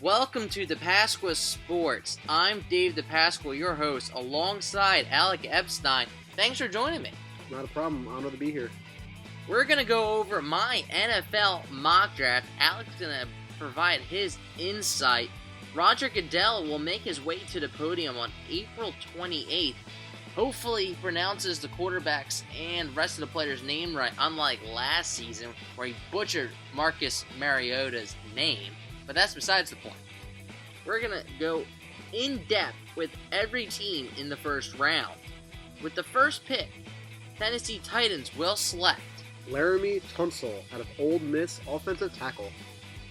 Welcome to DiPasquaSports. I'm Dave DiPasqua, your host, alongside Alec Epstein. Thanks for joining me. Not a problem. Honored to be here. We're going to go over my NFL mock draft. Alec's going to provide his insight. Roger Goodell will make his way to the podium on April 28th. Hopefully he pronounces the quarterbacks and rest of the players' name right, unlike last season where he butchered Marcus Mariota's name. But that's besides the point. We're going to go in depth with every team in the first round. With the first pick, Tennessee Titans will select Laremy Tunsil out of Ole Miss, offensive tackle.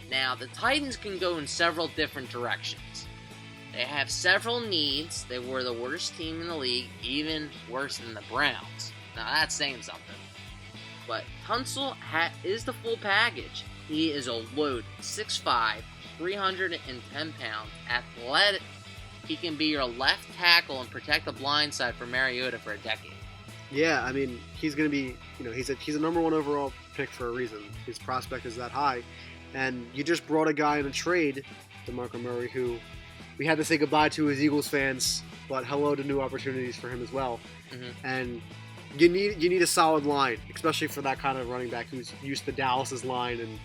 Now, the Titans can go in several different directions. They have several needs. They were the worst team in the league, even worse than the Browns. Now, that's saying something. But Tunsil is the full package. He is a load, 6'5", 310 pounds, athletic. He can be your left tackle and protect the blind side for Mariota for a decade. Yeah, I mean, he's going to be, he's a number one overall pick for a reason. His prospect is that high. And you just brought a guy in a trade, DeMarco Murray, who we had to say goodbye to as Eagles fans, but hello to new opportunities for him as well. Mm-hmm. And you need a solid line, especially for that kind of running back who's used to Dallas's line. And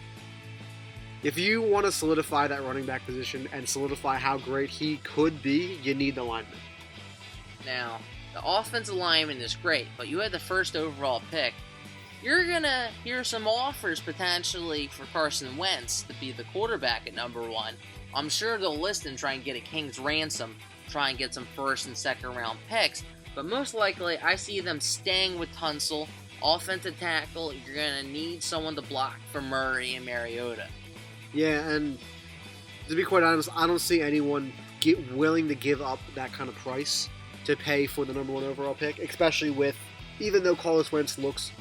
if you want to solidify that running back position and solidify how great he could be, you need the lineman. Now, the offensive lineman is great, but you had the first overall pick. You're going to hear some offers potentially for Carson Wentz to be the quarterback at number one. I'm sure they'll list and try and get a king's ransom, try and get some first and second round picks, but most likely I see them staying with Tunsil. Offensive tackle, you're going to need someone to block for Murray and Mariota. Yeah, and to be quite honest, I don't see anyone willing to give up that kind of price to pay for the number one overall pick, especially with, even though Carson Wentz looks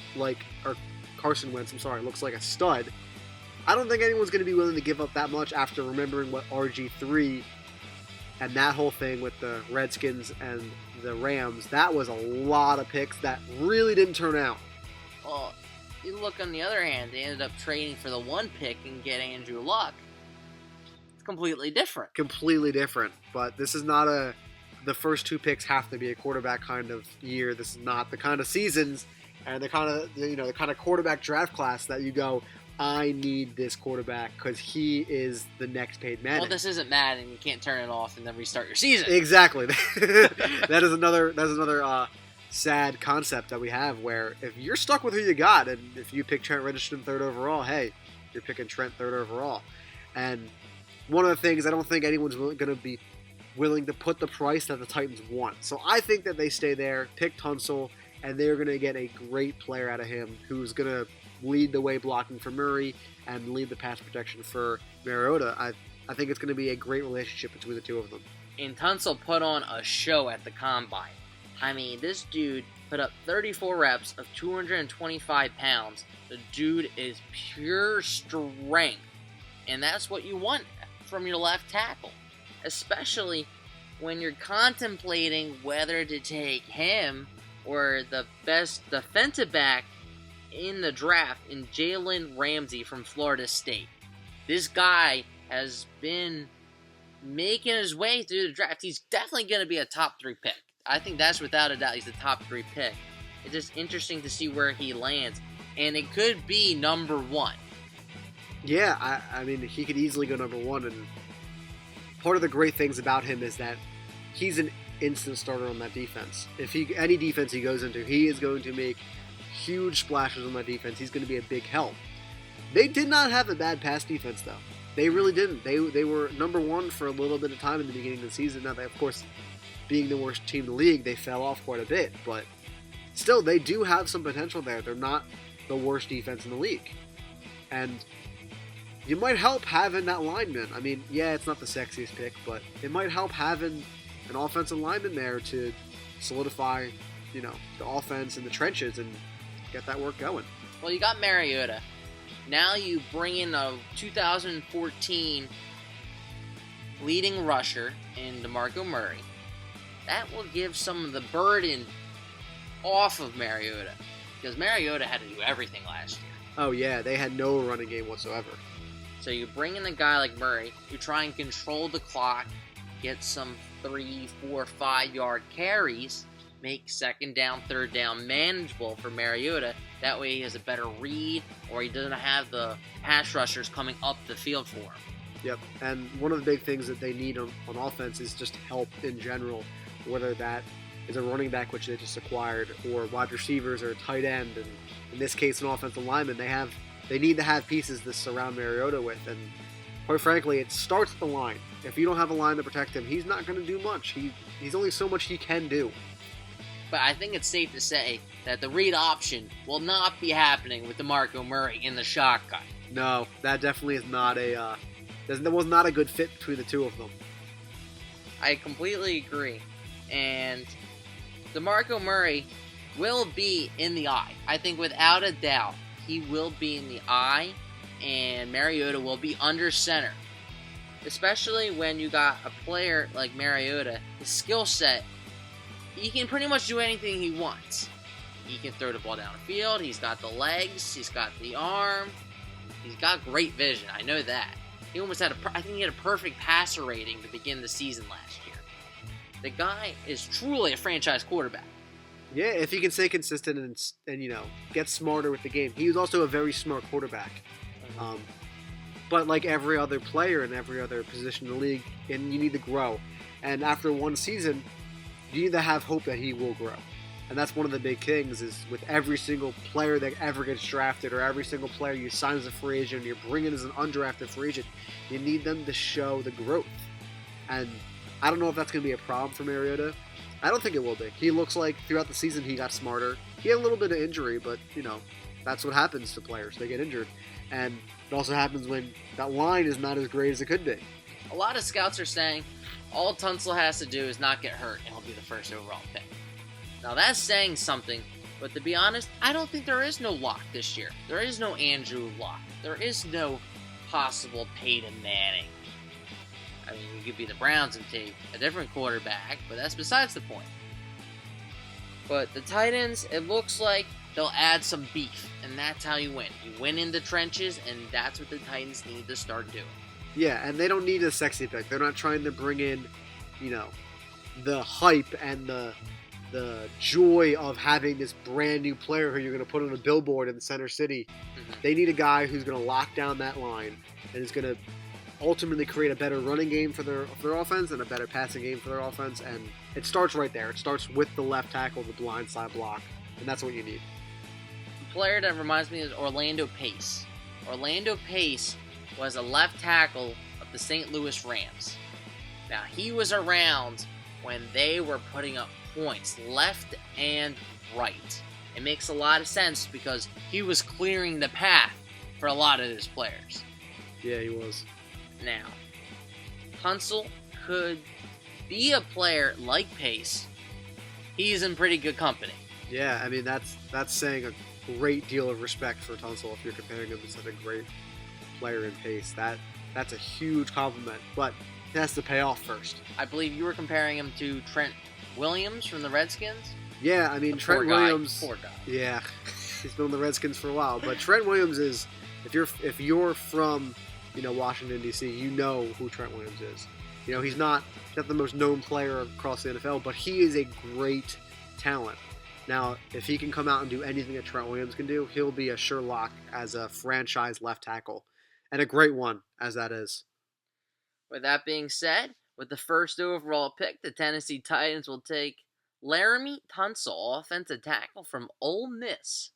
like a stud, I don't think anyone's going to be willing to give up that much after remembering what RG3 and that whole thing with the Redskins and the Rams, that was a lot of picks that really didn't turn out. Well, you look on the other hand, they ended up trading for the one pick and getting Andrew Luck. It's completely different. Completely different, but this is not the first two picks have to be a quarterback kind of year. This is not the kind of seasons and the kind of quarterback draft class that you go, I need this quarterback because he is the next Peyton Manning. Well, this isn't Madden. You can't turn it off and then restart your season. Exactly. That is another sad concept that we have where if you're stuck with who you got, and if you pick Trent Richardson third overall, hey, you're picking Trent third overall. And one of the things, I don't think anyone's going to be willing to put the price that the Titans want. So I think that they stay there, pick Tunsil, and they're going to get a great player out of him who's going to lead the way blocking for Murray and lead the pass protection for Mariota. I think it's going to be a great relationship between the two of them. And Tunsil put on a show at the Combine. I mean, this dude put up 34 reps of 225 pounds. The dude is pure strength. And that's what you want from your left tackle. Especially when you're contemplating whether to take him or the best defensive back in the draft in Jalen Ramsey from Florida State. This guy has been making his way through the draft. He's definitely going to be a top 3 pick. I think that's without a doubt he's the top 3 pick. It's just interesting to see where he lands. And it could be number 1. Yeah, I mean, he could easily go number 1. And part of the great things about him is that he's an instant starter on that defense. If any defense he goes into, he is going to make huge splashes on that defense. He's going to be a big help. They did not have a bad pass defense, though. They really didn't. They were number 1 for a little bit of time in the beginning of the season. Now, they, of course, being the worst team in the league, they fell off quite a bit. But still, they do have some potential there. They're not the worst defense in the league. And you might help having that lineman. I mean, yeah, it's not the sexiest pick, but it might help having an offensive lineman there to solidify, the offense in the trenches and get that work going. Well, you got Mariota. Now you bring in a 2014 leading rusher in DeMarco Murray. That will give some of the burden off of Mariota, because Mariota had to do everything last year. Oh, yeah, they had no running game whatsoever. So you bring in a guy like Murray, you try and control the clock, get some 3, 4, 5-yard carries, make second down, third down manageable for Mariota. That way he has a better read, or he doesn't have the pass rushers coming up the field for him. Yep, and one of the big things that they need on offense is just help in general, whether that is a running back, which they just acquired, or wide receivers or a tight end, and in this case an offensive lineman. They need to have pieces to surround Mariota with, and quite frankly, it starts at the line. If you don't have a line to protect him, he's not going to do much. He's only so much he can do. But I think it's safe to say that the read option will not be happening with DeMarco Murray in the shotgun. No, that definitely is not that was not a good fit between the two of them. I completely agree. And DeMarco Murray will be in the eye. I think without a doubt, he will be in the eye, and Mariota will be under center. Especially when you got a player like Mariota, his skill set, he can pretty much do anything he wants. He can throw the ball down the field, he's got the legs, he's got the arm, he's got great vision, I know that. He almost had I think he had a perfect passer rating to begin the season last year. The guy is truly a franchise quarterback. Yeah, if he can stay consistent and get smarter with the game. He was also a very smart quarterback. But like every other player in every other position in the league, and you need to grow. And after one season, you need to have hope that he will grow. And that's one of the big things is with every single player that ever gets drafted or every single player you sign as a free agent, you're bringing as an undrafted free agent, you need them to show the growth. And I don't know if that's going to be a problem for Mariota. I don't think it will be. He looks like throughout the season he got smarter. He had a little bit of injury, but, that's what happens to players. They get injured. And it also happens when that line is not as great as it could be. A lot of scouts are saying all Tunsil has to do is not get hurt and he'll be the first overall pick. Now that's saying something, but to be honest, I don't think there is no Lock this year. There is no Andrew Lock. There is no possible Peyton Manning. I mean, you could be the Browns and take a different quarterback, but that's besides the point. But the Titans, it looks like they'll add some beef, and that's how you win. You win in the trenches, and that's what the Titans need to start doing. Yeah, and they don't need a sexy pick. They're not trying to bring in, the hype and the joy of having this brand new player who you're going to put on a billboard in Center City. Mm-hmm. They need a guy who's going to lock down that line and is going to ultimately create a better running game for their offense and a better passing game for their offense. And it starts right there. It starts with the left tackle, the blind side block, and that's what you need. A player that reminds me is Orlando Pace. Orlando Pace was a left tackle of the St. Louis Rams. Now, he was around when they were putting up points left and right. It makes a lot of sense because he was clearing the path for a lot of his players. Yeah, he was. Now, Tunsil could be a player like Pace. He's in pretty good company. Yeah, I mean, that's saying a great deal of respect for Tunsil if you're comparing him to such a great player in Pace. That's a huge compliment, but it has to pay off first. I believe you were comparing him to Trent Williams from the Redskins? Yeah, I mean, Trent Williams. Poor guy. Yeah, he's been on the Redskins for a while, but Trent Williams is, if you're from Washington, D.C., you know who Trent Williams is. He's not the most known player across the NFL, but he is a great talent. Now, if he can come out and do anything that Trent Williams can do, he'll be a sure lock as a franchise left tackle. And a great one, as that is. With that being said, with the first overall pick, the Tennessee Titans will take Laremy Tunsil, offensive tackle from Ole Miss.